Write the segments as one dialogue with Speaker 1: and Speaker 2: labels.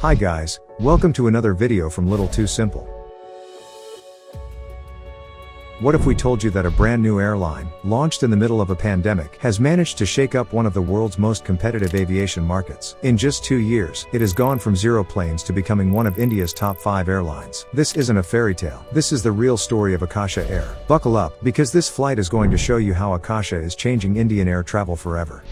Speaker 1: Hi guys, welcome to another video from Little Too Simple. What if we told you that a brand new airline, launched in the middle of a pandemic, has managed to shake up one of the world's most competitive aviation markets? In just 2 years, it has gone from 0 planes to becoming one of India's top 5 airlines. This isn't a fairy tale. This is the real story of Akasa Air. Buckle up, because this flight is going to show you how Akasa is changing Indian air travel forever.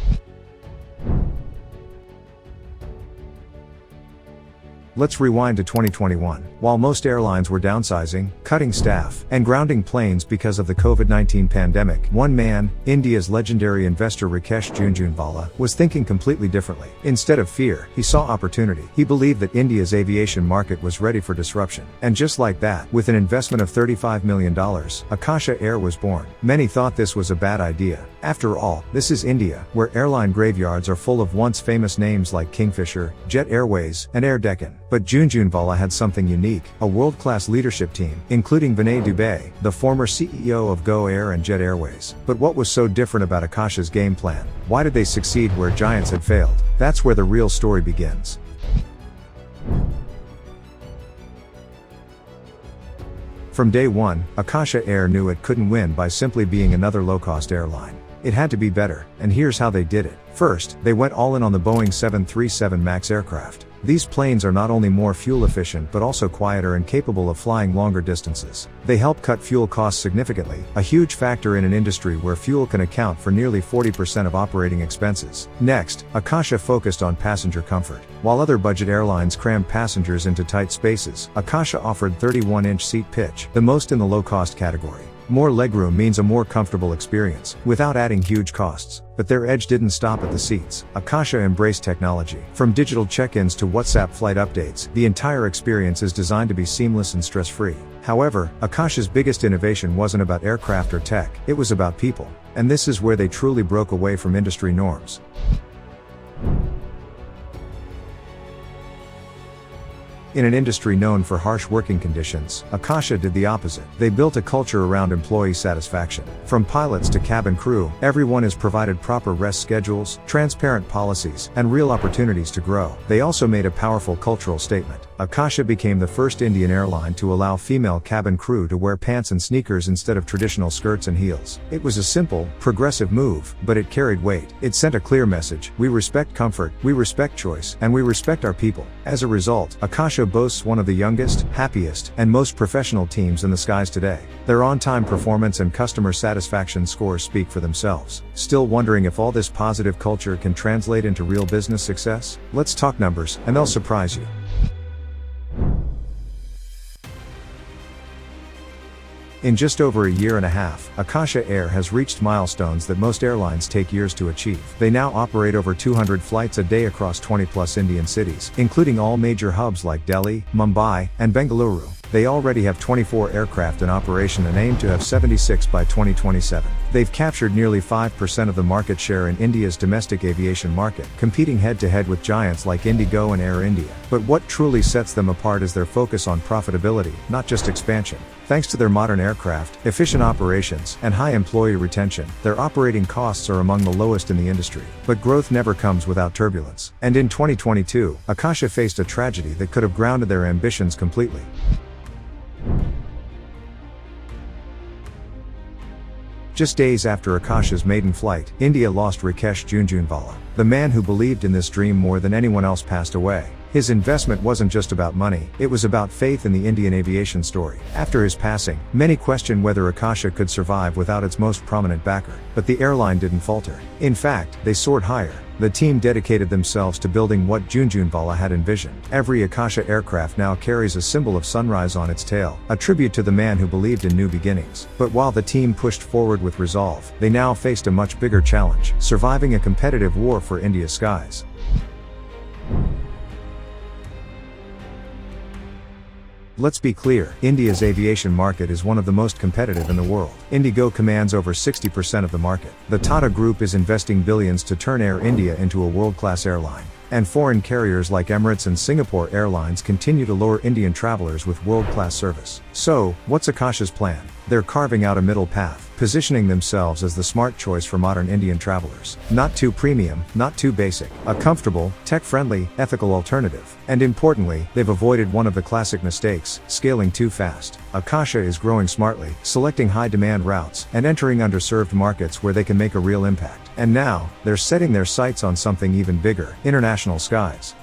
Speaker 1: Let's rewind to 2021. While most airlines were downsizing, cutting staff, and grounding planes because of the COVID-19 pandemic, one man, India's legendary investor Rakesh Jhunjhunwala, was thinking completely differently. Instead of fear, he saw opportunity. He believed that India's aviation market was ready for disruption. And just like that, with an investment of $35 million, Akasa Air was born. Many thought this was a bad idea. After all, this is India, where airline graveyards are full of once famous names like Kingfisher, Jet Airways, and Air Deccan. But Jhunjhunwala had something unique, a world-class leadership team, including Vinay Dubey, the former CEO of Go Air and Jet Airways. But what was so different about Akasa's game plan? Why did they succeed where giants had failed? That's where the real story begins. From day one, Akasa Air knew it couldn't win by simply being another low-cost airline. It had to be better, and here's how they did it. First, they went all in on the Boeing 737 MAX aircraft. These planes are not only more fuel efficient but also quieter and capable of flying longer distances. They help cut fuel costs significantly, a huge factor in an industry where fuel can account for nearly 40% of operating expenses. Next, Akasa focused on passenger comfort. While other budget airlines crammed passengers into tight spaces, Akasa offered 31-inch seat pitch, the most in the low-cost category. More legroom means a more comfortable experience, without adding huge costs. But their edge didn't stop at the seats. Akasa embraced technology. From digital check-ins to WhatsApp flight updates, the entire experience is designed to be seamless and stress-free. However, Akasa's biggest innovation wasn't about aircraft or tech, it was about people. And this is where they truly broke away from industry norms. In an industry known for harsh working conditions, Akasa did the opposite. They built a culture around employee satisfaction. From pilots to cabin crew, everyone is provided proper rest schedules, transparent policies, and real opportunities to grow. They also made a powerful cultural statement. Akasa became the first Indian airline to allow female cabin crew to wear pants and sneakers instead of traditional skirts and heels. It was a simple, progressive move, but it carried weight. It sent a clear message: we respect comfort, we respect choice, and we respect our people. As a result, Akasa boasts one of the youngest, happiest, and most professional teams in the skies today. Their on-time performance and customer satisfaction scores speak for themselves. Still wondering if all this positive culture can translate into real business success? Let's talk numbers, and they'll surprise you. In just over a year and a half, Akasa Air has reached milestones that most airlines take years to achieve. They now operate over 200 flights a day across 20+ Indian cities, including all major hubs like Delhi, Mumbai, and Bengaluru. They already have 24 aircraft in operation and aim to have 76 by 2027. They've captured nearly 5% of the market share in India's domestic aviation market, competing head-to-head with giants like IndiGo and Air India. But what truly sets them apart is their focus on profitability, not just expansion. Thanks to their modern aircraft, efficient operations, and high employee retention, their operating costs are among the lowest in the industry. But growth never comes without turbulence. And in 2022, Akasa faced a tragedy that could have grounded their ambitions completely. Just days after Akasa's maiden flight, India lost Rakesh Jhunjhunwala. The man who believed in this dream more than anyone else passed away. His investment wasn't just about money, it was about faith in the Indian aviation story. After his passing, many questioned whether Akasa could survive without its most prominent backer. But the airline didn't falter. In fact, they soared higher. The team dedicated themselves to building what Jhunjhunwala had envisioned. Every Akasa aircraft now carries a symbol of sunrise on its tail, a tribute to the man who believed in new beginnings. But while the team pushed forward with resolve, they now faced a much bigger challenge: surviving a competitive war for India's skies. Let's be clear, India's aviation market is one of the most competitive in the world. IndiGo commands over 60% of the market. The Tata Group is investing billions to turn Air India into a world-class airline. And foreign carriers like Emirates and Singapore Airlines continue to lure Indian travelers with world-class service. So, what's Akasa's plan? They're carving out a middle path, positioning themselves as the smart choice for modern Indian travelers. Not too premium, not too basic. A comfortable, tech-friendly, ethical alternative. And importantly, they've avoided one of the classic mistakes, scaling too fast. Akasa is growing smartly, selecting high-demand routes, and entering underserved markets where they can make a real impact. And now, they're setting their sights on something even bigger: international skies.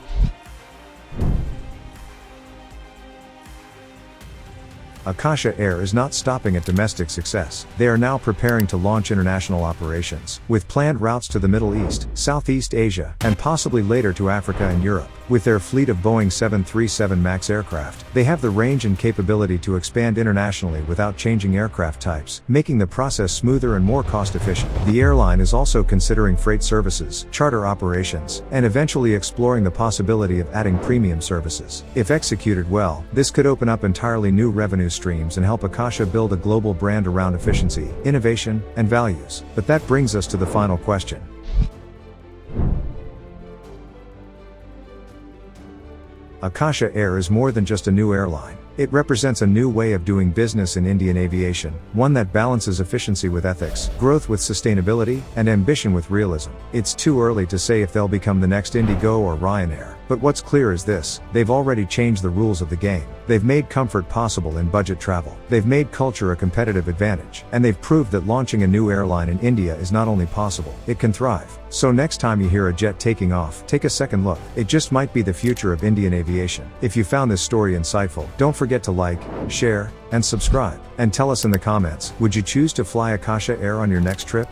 Speaker 1: Akasa Air is not stopping at domestic success. They are now preparing to launch international operations, with planned routes to the Middle East, Southeast Asia, and possibly later to Africa and Europe. With their fleet of Boeing 737 MAX aircraft, they have the range and capability to expand internationally without changing aircraft types, making the process smoother and more cost-efficient. The airline is also considering freight services, charter operations, and eventually exploring the possibility of adding premium services. If executed well, this could open up entirely new revenue streams and help Akasa build a global brand around efficiency, innovation, and values. But that brings us to the final question. Akasa Air is more than just a new airline. It represents a new way of doing business in Indian aviation, one that balances efficiency with ethics, growth with sustainability, and ambition with realism. It's too early to say if they'll become the next IndiGo or Ryanair, but what's clear is this: they've already changed the rules of the game. They've made comfort possible in budget travel. They've made culture a competitive advantage. And they've proved that launching a new airline in India is not only possible, it can thrive. So next time you hear a jet taking off, take a second look. It just might be the future of Indian aviation. If you found this story insightful, don't forget to like, share, and subscribe. And tell us in the comments, would you choose to fly Akasa Air on your next trip?